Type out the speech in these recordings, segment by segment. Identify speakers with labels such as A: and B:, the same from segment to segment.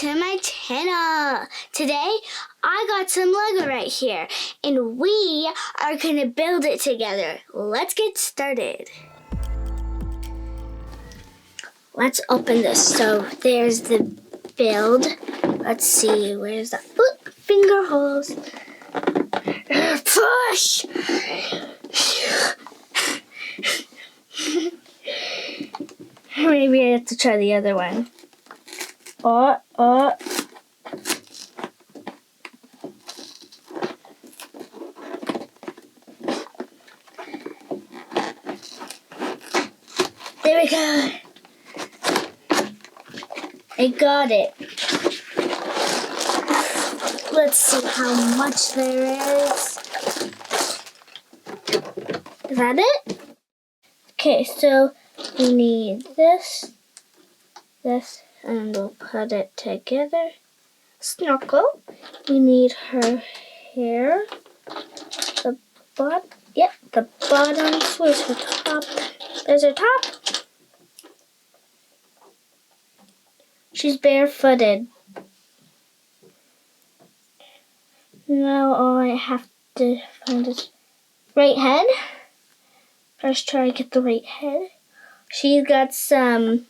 A: to my channel. Today I got some Lego right here and we are gonna build it together. Let's get started. Let's open this. So there's the build. Let's see, where's the finger holes? Push! Maybe I have to try the other one. There we go. I got it. Let's see how much there is. Is that it? Okay, so we need this, and we'll put it together. Snorkel. We need her hair. The bottom. Yep, the bottom. Where's her top? There's her top. She's barefooted. Now all I have to find is right head. First try to get the right head. She's got some,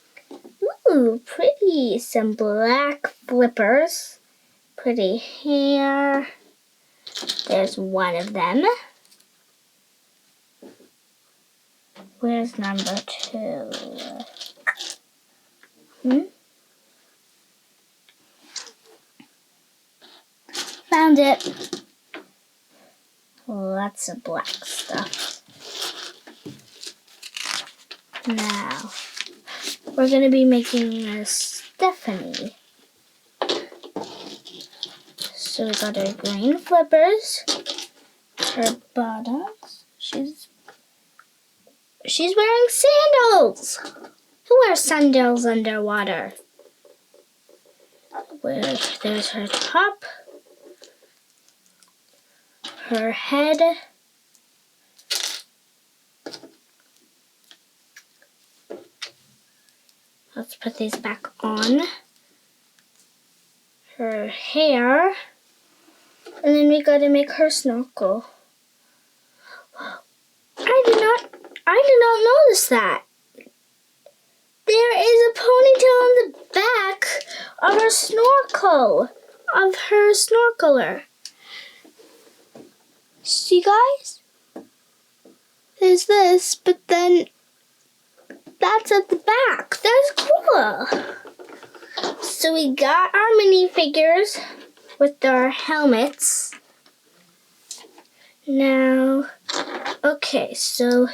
A: pretty, some black flippers. Pretty hair. There's one of them. Where's number 2? Found it. Lots of black stuff. Now, we're going to be making a Stephanie. So we got our green flippers, her bottoms. She's wearing sandals. Who wears sandals underwater? There's her top, her head, let's put these back on, her hair, and then we gotta make her snorkel. I did not notice that. There is a ponytail on the back of her snorkel, of her snorkeler. See, guys? There's this, but then that's at the back. That's cool. So we got our minifigures with our helmets. Now, okay, so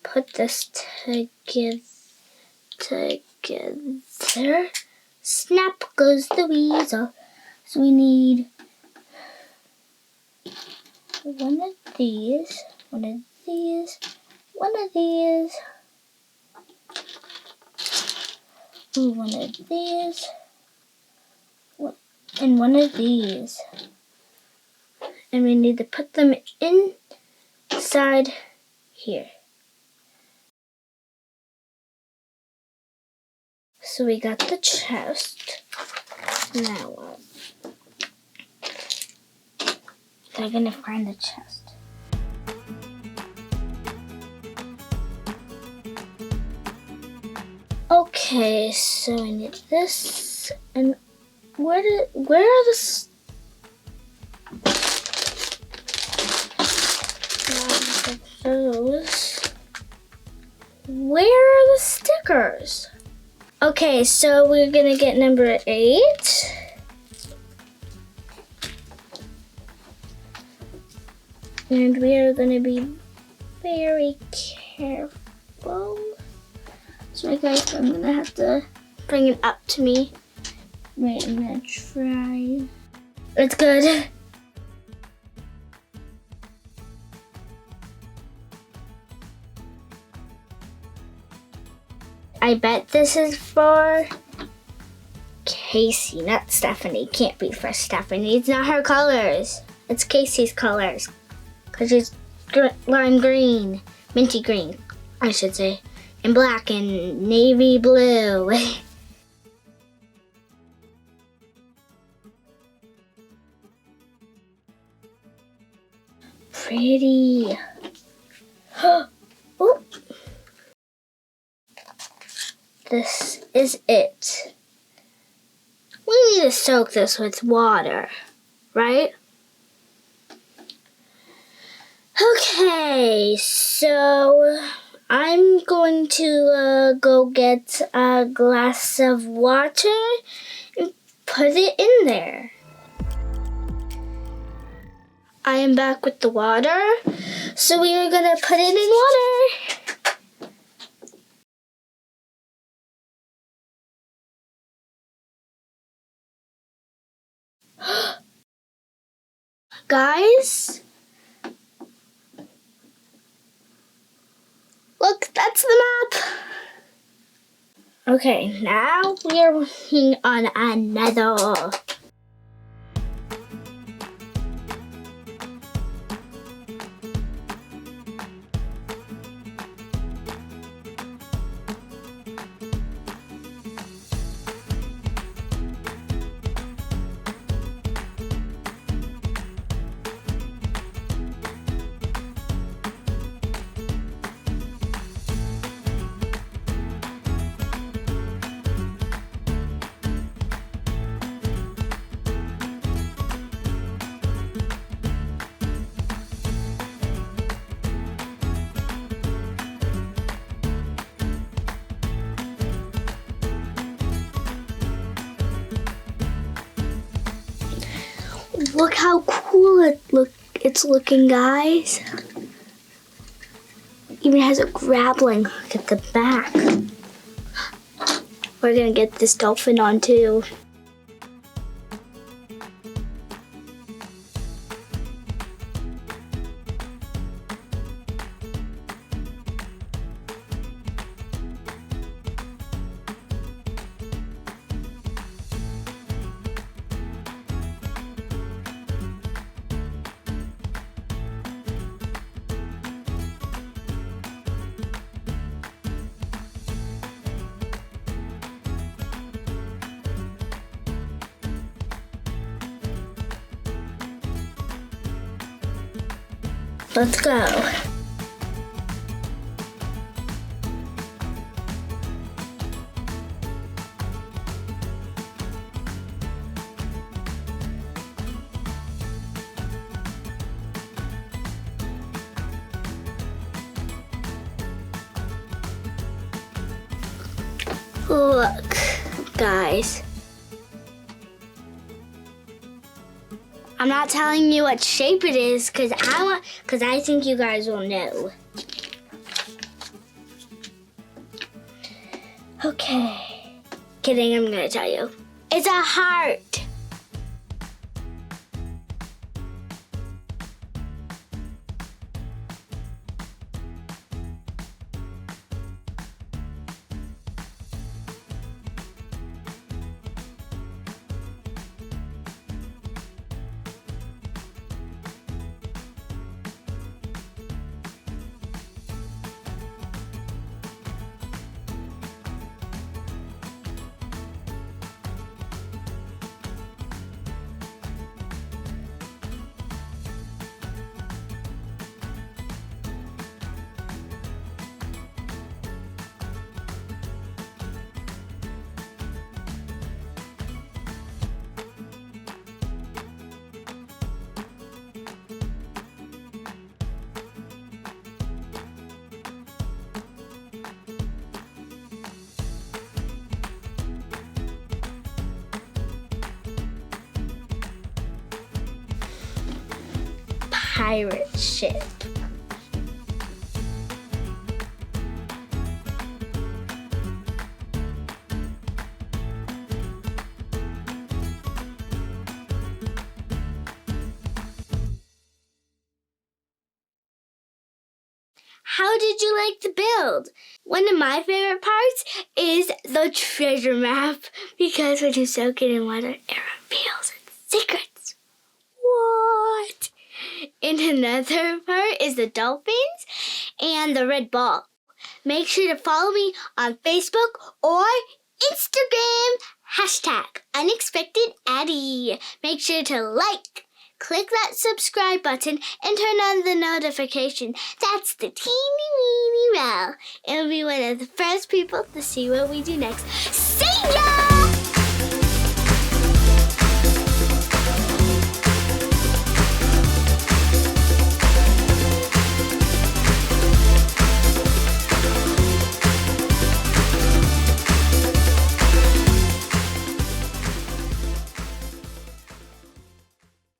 A: put this together. Snap goes the weasel. So we need one of these, one of these, one of these, one of these, and one of these. And we need to put them inside here. So we got the chest. Now what? They're gonna find the chest. Okay, so I need this. And where are the those? Where are the stickers? Okay, so we're gonna get number 8. And we are gonna be very careful. So guys, I'm gonna have to bring it up to me. Wait, I'm gonna try. It's good. I bet this is for Casey, not Stephanie. Can't be for Stephanie. It's not her colors. It's Casey's colors. Because she's lime green, minty green, I should say, and black and navy blue. pretty. Oh, this is it. We need to soak this with water, right? Okay, so I'm going to go get a glass of water and put it in there. I am back with the water, so we are going to put it in water. Guys, look, that's the map. Okay, now we are working on another. Look how cool it's looking, guys. Even has a grappling hook at the back. We're gonna get this dolphin on too. Let's go. Look, guys. I'm not telling you what shape it is because I think you guys will know. Okay. Kidding, I'm gonna tell you. It's a heart. Pirate ship. How did you like the build? One of my favorite parts is the treasure map because when you soak it in water, it reveals its secrets. What? And another part is the dolphins and the red ball. Make sure to follow me on Facebook or Instagram, #UnexpectedAddie. Make sure to like, click that subscribe button and turn on the notification. That's the teeny weeny bell. It'll be one of the first people to see what we do next. See ya!